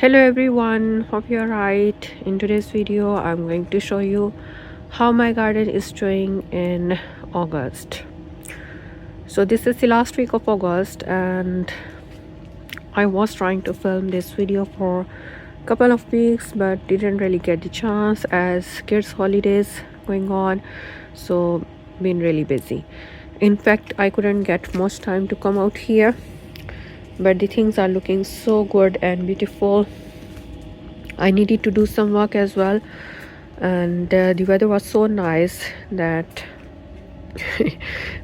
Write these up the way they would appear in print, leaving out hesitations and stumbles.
Hello everyone, hope you're right. In today's video I'm going to show you how my garden is doing in August. So this is the last week of August and I was trying to film this video for a couple of weeks but didn't really get the chance as kids holidays going on, so been really busy. In fact, I couldn't get much time to come out here, but the things are looking so good and beautiful. I needed to do some work as well, and the weather was so nice that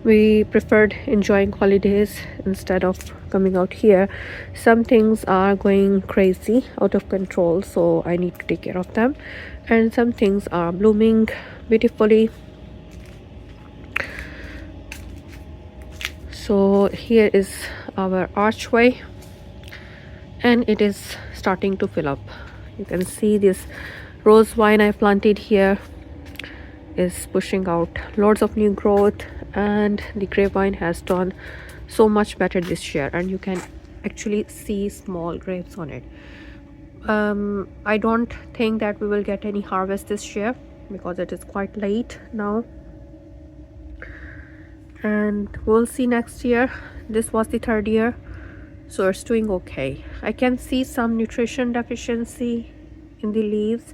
we preferred enjoying holidays instead of coming out here. Some things are going crazy out of control, so I need to take care of them, and some things are blooming beautifully. So here is our archway and it is starting to fill up. You can see this rose vine I planted here is pushing out lots of new growth, and the grapevine has done so much better this year, and you can actually see small grapes on it. I don't think that we will get any harvest this year because it is quite late now, and we'll see next year. This was the third year, so it's doing okay. I can see some nutrition deficiency in the leaves,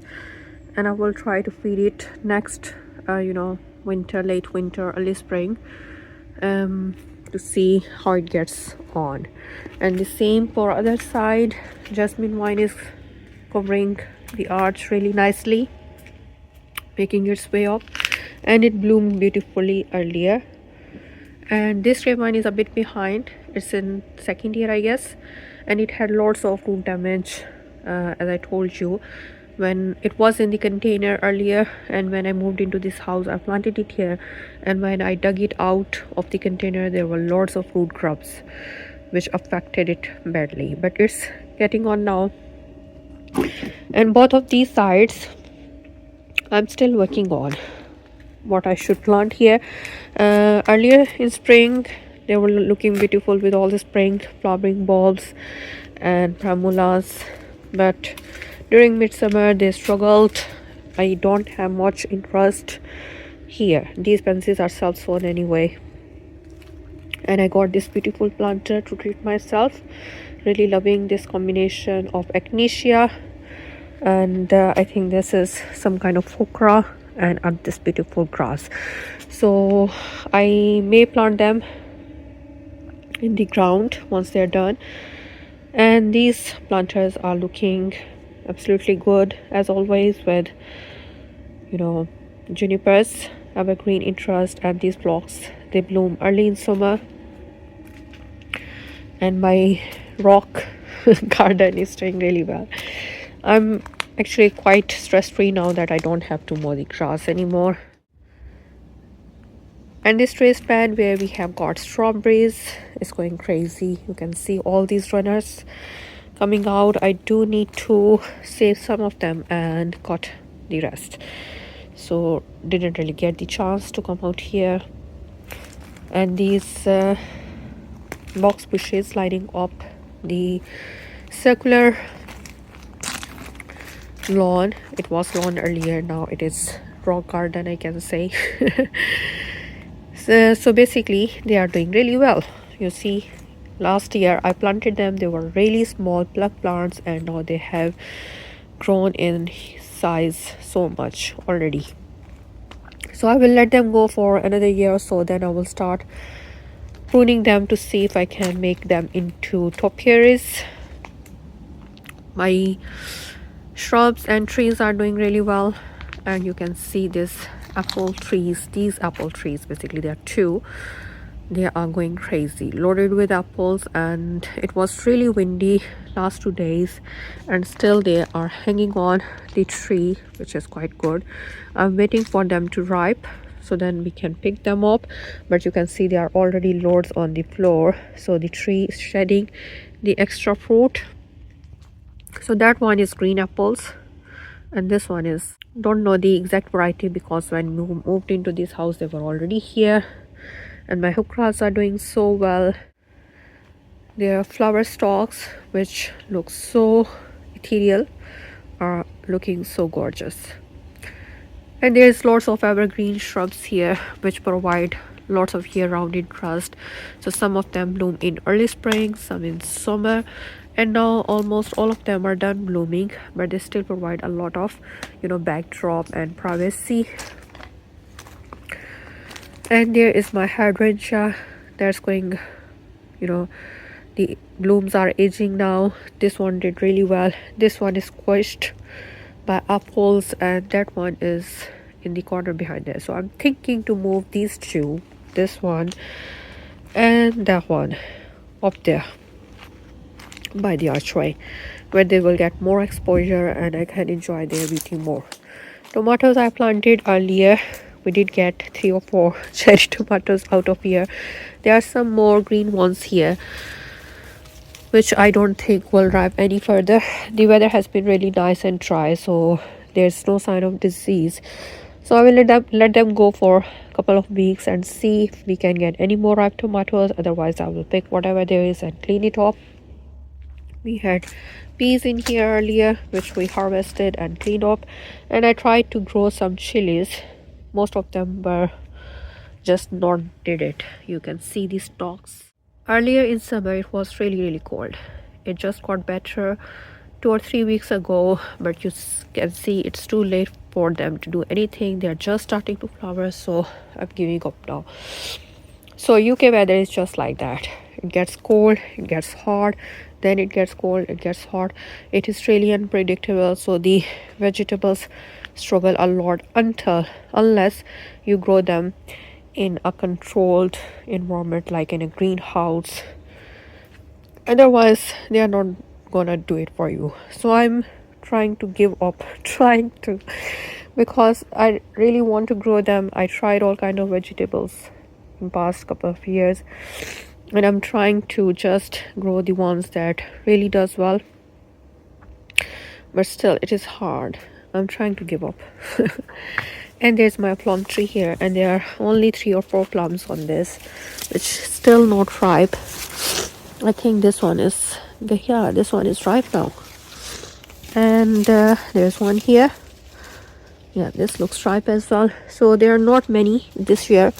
and I will try to feed it next winter, late winter, early spring, to see how it gets on. And the same for other side. Jasmine vine is covering the arch really nicely, making its way up, and it bloomed beautifully earlier. And this grapevine is a bit behind. It's in second year, I guess, and it had lots of root damage, as I told you, when it was in the container earlier, and when I moved into this house I planted it here, and when I dug it out of the container there were lots of root grubs which affected it badly, but it's getting on now. And both of these sides I'm still working on what I should plant here. Earlier in spring they were looking beautiful with all the spring flowering bulbs and primulas, but during midsummer they struggled. I don't have much interest here. These pansies are self-sown anyway, and I got this beautiful planter to treat myself. Really loving this combination of echinacea and I think this is some kind of okra and this beautiful grass. So I may plant them in the ground once they're done, and these planters are looking absolutely good as always with junipers, evergreen interest, and these blocks they bloom early in summer. And my rock garden is doing really well. I'm actually quite stress-free now that I don't have to mow the grass anymore. And this raised bed where we have got strawberries is going crazy. You can see all these runners coming out. I do need to save some of them and cut the rest, so didn't really get the chance to come out here. And these box bushes lining up the circular lawn. It was lawn earlier, now it is rock garden, I can say. So basically they are doing really well. You see, last year I planted them, they were really small plug plants, and now they have grown in size so much already. So I will let them go for another year or so, then I will start pruning them to see if I can make them into topiaries. My shrubs and trees are doing really well, and you can see this apple trees. These apple trees, basically there are two, they are going crazy, loaded with apples, and it was really windy last 2 days, and still they are hanging on the tree, which is quite good. I'm waiting for them to ripe so then we can pick them up, but you can see there are already loads on the floor, so the tree is shedding the extra fruit. So that one is green apples, and this one is, don't know the exact variety because when we moved into this house they were already here. And my hukras are doing so well. They are flower stalks which look so ethereal, are looking so gorgeous. And there's lots of evergreen shrubs here which provide lots of year-round interest. So some of them bloom in early spring, some in summer, and now almost all of them are done blooming, but they still provide a lot of backdrop and privacy. And there is my hydrangea that's going, the blooms are aging now. This one did really well. This one is squished by apples, and that one is in the corner behind there. So I'm thinking to move these two, this one and that one, up there by the archway, where they will get more exposure and I can enjoy their beauty more. Tomatoes I planted earlier, we did get 3 or 4 cherry tomatoes out of here. There are some more green ones here which I don't think will ripe any further. The weather has been really nice and dry, so there's no sign of disease. So I will let them go for a couple of weeks and see if we can get any more ripe tomatoes. Otherwise I will pick whatever there is and clean it up. We had peas in here earlier which we harvested and cleaned up, and I tried to grow some chilies. Most of them were just not did it. You can see the stalks. Earlier in summer it was really cold. It just got better 2 or 3 weeks ago, but you can see it's too late for them to do anything. They're just starting to flower, so I'm giving up now. So UK weather is just like that. It gets cold, it gets hot, then it gets cold, it gets hot. It is really unpredictable, so the vegetables struggle a lot unless you grow them in a controlled environment like in a greenhouse. Otherwise they are not gonna do it for you. So I'm trying to give up because I really want to grow them. I tried all kind of vegetables in past couple of years, and I'm trying to just grow the ones that really does well, but still it is hard. I'm trying to give up. And there's my plum tree here, and there are only 3 or 4 plums on this, which still not ripe. I think this one is ripe now. And there's one here. Yeah, this looks ripe as well. So there are not many this year.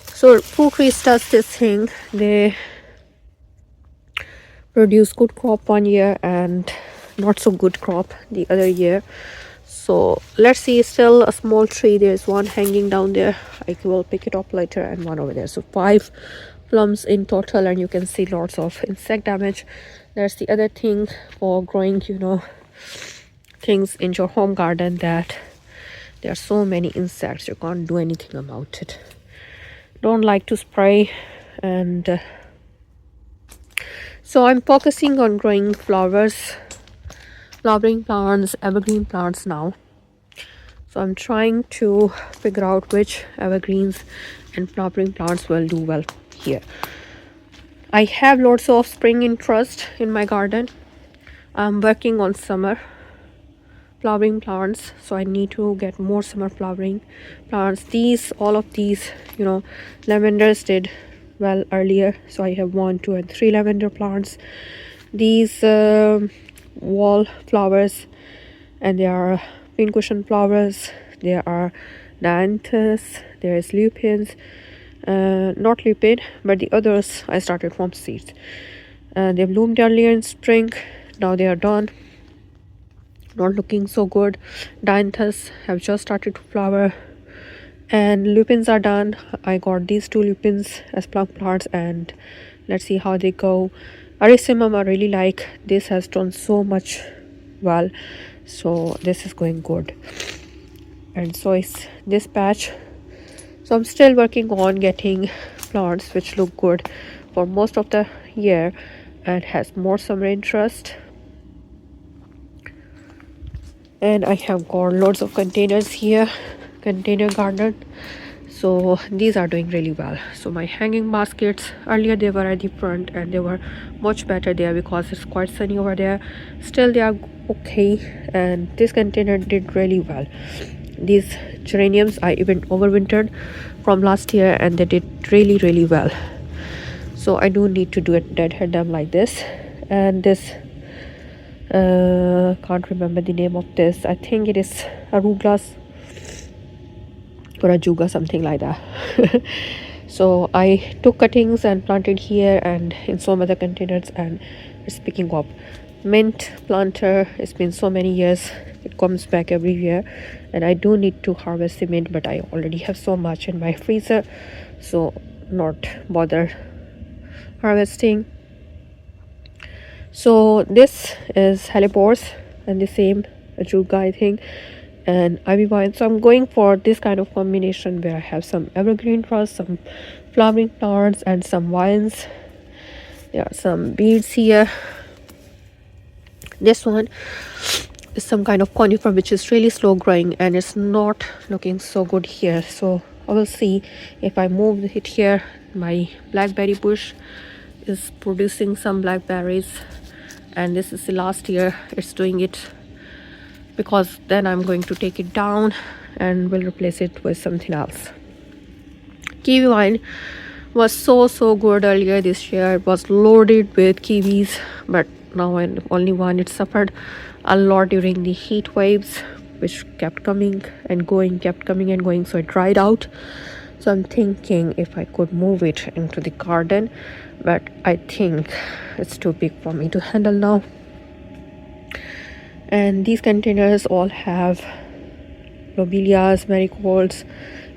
So fruit trees does this thing. They produce good crop one year and not so good crop the other year. So let's see, still a small tree. There's one hanging down there. I will pick it up later, and one over there. So 5 plums in total, and you can see lots of insect damage. There's the other thing for growing things in your home garden, that there are so many insects, you can't do anything about it. Don't like to spray. And so I'm focusing on growing flowering plants, evergreen plants now. So I'm trying to figure out which evergreens and flowering plants will do well here. I have lots of spring interest in my garden. I'm working on summer flowering plants, so I need to get more summer flowering plants. All of these lavenders did well earlier, so I have 1, 2 and 3 lavender plants. These wall flowers, and there are pincushion flowers, there are dianthus, there is lupins, not lupin, but the others I started from seeds. They bloomed earlier in spring, now they are done, not looking so good. Dianthus have just started to flower, and lupins are done. I got these 2 lupins as plum plants, and let's see how they go. Arisimum I really like. This has done so much well, so this is going good. And so is this patch. So I'm still working on getting plants which look good for most of the year and has more summer interest. And I have got lots of containers here, container garden. So these are doing really well. So my hanging baskets, earlier they were at the front and they were much better there because it's quite sunny over there. Still they are okay, and this container did really well. These geraniums I even overwintered from last year, and they did really well. So I do need to deadhead them like this. And this Can't remember the name of this. I think it is arugula or ajuga, something like that. So I took cuttings and planted here and in some other containers, and it's picking up. Mint planter, it's been so many years, it comes back every year, and I do need to harvest the mint, but I already have so much in my freezer, so not bother harvesting. So this is hellebores and the same ajuga, I think, and ivy vine. So I'm going for this kind of combination where I have some evergreen truss, some flowering plants, and some vines. There are some beads here. This one is some kind of conifer which is really slow growing and it's not looking so good here. So I will see if I move it here. My blackberry bush is producing some blackberries, and this is the last year it's doing it, because then I'm going to take it down and will replace it with something else. Kiwi vine was so good earlier this year. It was loaded with kiwis, but now only one. It suffered a lot during the heat waves, which kept coming and going, so it dried out. So I'm thinking if I could move it into the garden, but I think it's too big for me to handle now. And these containers all have lobelias, marigolds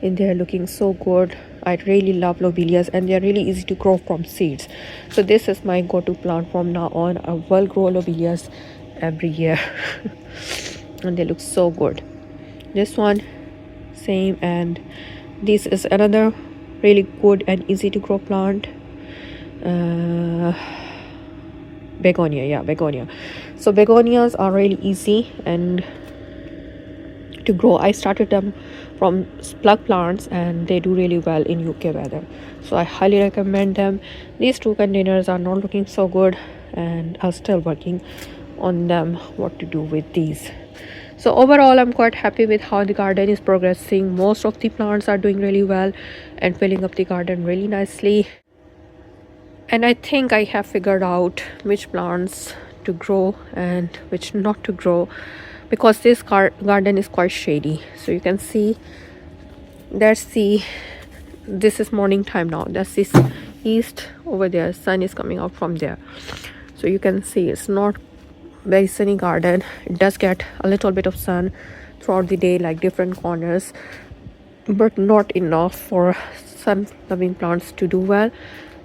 in there, looking so good. I really love lobelias and they're really easy to grow from seeds. So this is my go-to plant from now on. I will grow lobelias every year and they look so good. This one, same, and this is another really good and easy to grow plant. Begonia. So begonias are really easy and to grow. I started them from plug plants and they do really well in UK weather, so I highly recommend them. These two containers are not looking so good and I'm still working on them, what to do with these. So overall I'm quite happy with how the garden is progressing. Most of the plants are doing really well and filling up the garden really nicely, and I think I have figured out which plants to grow and which not to grow, because this garden is quite shady. So you can see this is morning time now. That's this east over there, sun is coming out from there, so you can see it's not very sunny garden. It does get a little bit of sun throughout the day, like different corners, but not enough for sun loving plants to do well.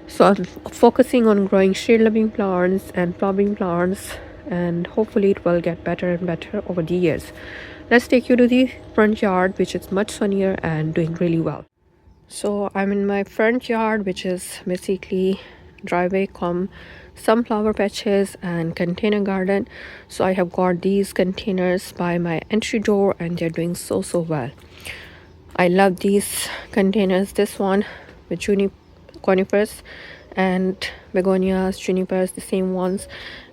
So I'm focusing on growing shade loving plants and flowering plants, and hopefully it will get better and better over the years. Let's take you to the front yard, which is much sunnier and doing really well. So I'm in my front yard, which is basically driveway come sunflower patches and container garden. So I have got these containers by my entry door and they're doing so well. I love these containers. This one with conifers and begonias, junipers, the same ones,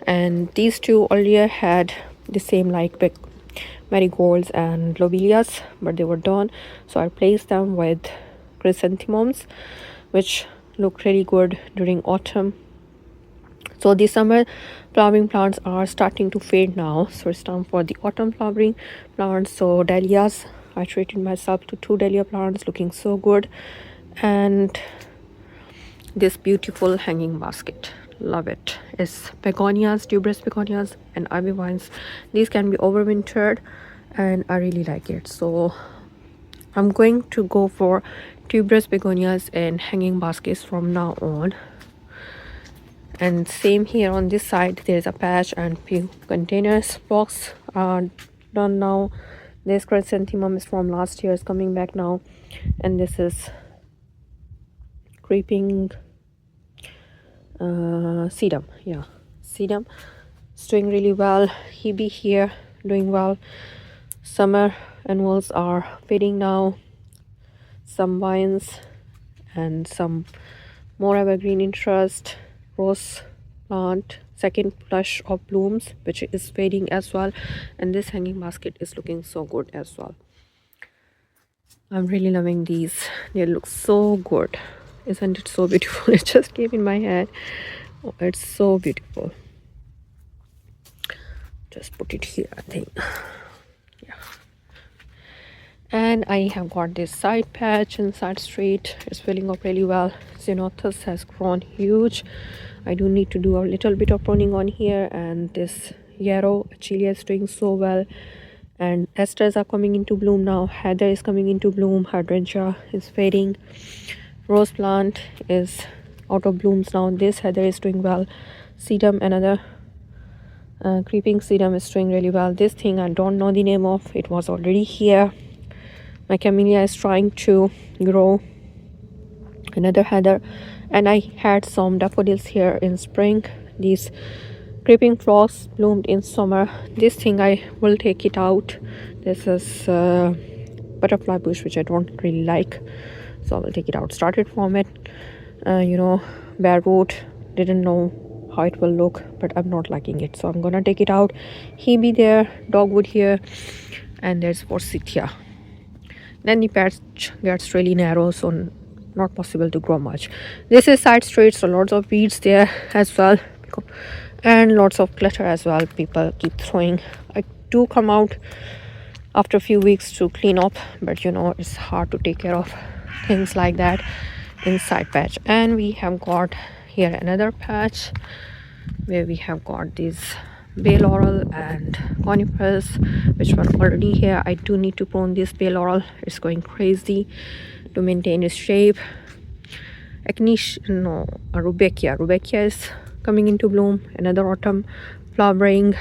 and these two earlier had the same like big marigolds and lobelias, but they were done, so I replaced them with chrysanthemums, which look really good during autumn. So the summer flowering plants are starting to fade now, so it's time for the autumn flowering plants. So dahlias, I treated myself to 2 dahlia plants looking so good, and this beautiful hanging basket, love it. It's begonias, tuberous begonias and ivy vines. These can be overwintered and I really like it, so I'm going to go for tuberous begonias and hanging baskets from now on. And same here on this side, there's a patch and few containers. Box are done now. This chrysanthemum is from last year, is coming back now, and this is creeping sedum. Sedum is doing really well. Hebe here doing well. Summer annuals are fading now. Some vines and some more evergreen interest. Rose plant, second flush of blooms, which is fading as well, and this hanging basket is looking so good as well. I'm really loving these. They look so good. Isn't it so beautiful? It just came in my head. Oh, it's so beautiful. just put it here, I think. Yeah. And I have got this side patch in side street. It's filling up really well. Xenothus has grown huge. I do need to do a little bit of pruning on here. And this yarrow achillea is doing so well. And asters are coming into bloom now. Heather is coming into bloom. Hydrangea is fading. Rose plant is out of blooms now. This heather is doing well. Sedum, another creeping sedum, is doing really well. This thing I don't know the name of. It was already here. My camellia is trying to grow. Another heather. And I had some daffodils here in spring. These creeping frogs bloomed in summer. This thing I will take it out. This is butterfly bush, which I don't really like, so I will take it out. Started from it, bare root. Didn't know how it will look, but I'm not liking it, so I'm gonna take it out. Hebe there, dogwood here, and there's forsythia. Then the patch gets really narrow, so not possible to grow much. This is side street, so lots of weeds there as well, and lots of clutter as well. People keep throwing. I do come out after a few weeks to clean up, but it's hard to take care of things like that inside patch. And we have got here another patch where we have got these bay laurel and conifers, which were already here. I do need to prune this bay laurel. It's going crazy to maintain its shape. Rubeckia is coming into bloom. Another autumn flowering,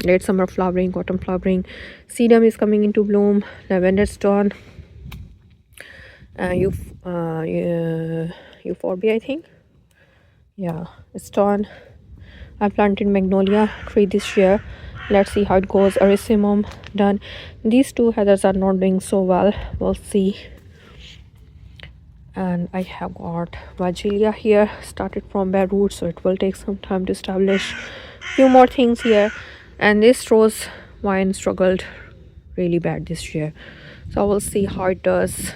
late summer flowering, autumn flowering. Sedum is coming into bloom. Lavender stone, euphorbia, I think. Yeah, it's done. I planted magnolia tree this year. Let's see how it goes. Arisimum done. These two heathers are not doing so well. We'll see. And I have got Vagilia here. Started from bare roots, so it will take some time to establish few more things here. And this rose vine struggled really bad this year, so we'll see how it does.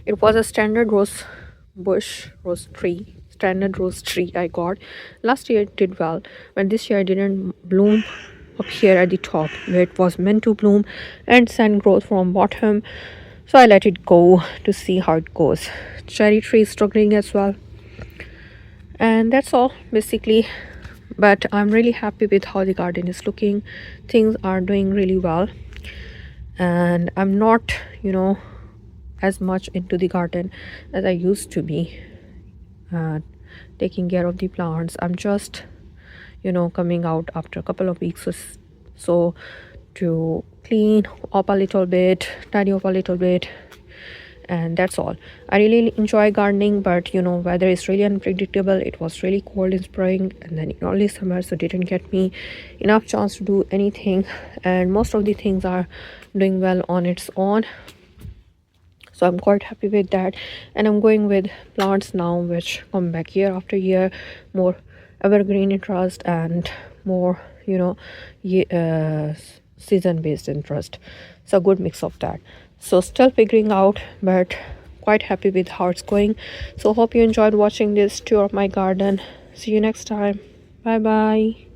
It was a standard standard rose tree I got. Last year it did well, but this year it didn't bloom up here at the top where it was meant to bloom, and send growth from bottom, so I let it go to see how it goes. Cherry tree is struggling as well. And that's all basically, but I'm really happy with how the garden is looking. Things are doing really well, and I'm not as much into the garden as I used to be, taking care of the plants. I'm just coming out after a couple of weeks or so to clean up a little bit, tidy up a little bit, and that's all. I really enjoy gardening, but weather is really unpredictable. It was really cold in spring and then in early summer, so didn't get me enough chance to do anything, and most of the things are doing well on its own, so I'm quite happy with that. And I'm going with plants now which come back year after year, more evergreen interest and more season based interest, so good mix of that. So still figuring out, but quite happy with how it's going. So hope you enjoyed watching this tour of my garden. See you next time. Bye bye.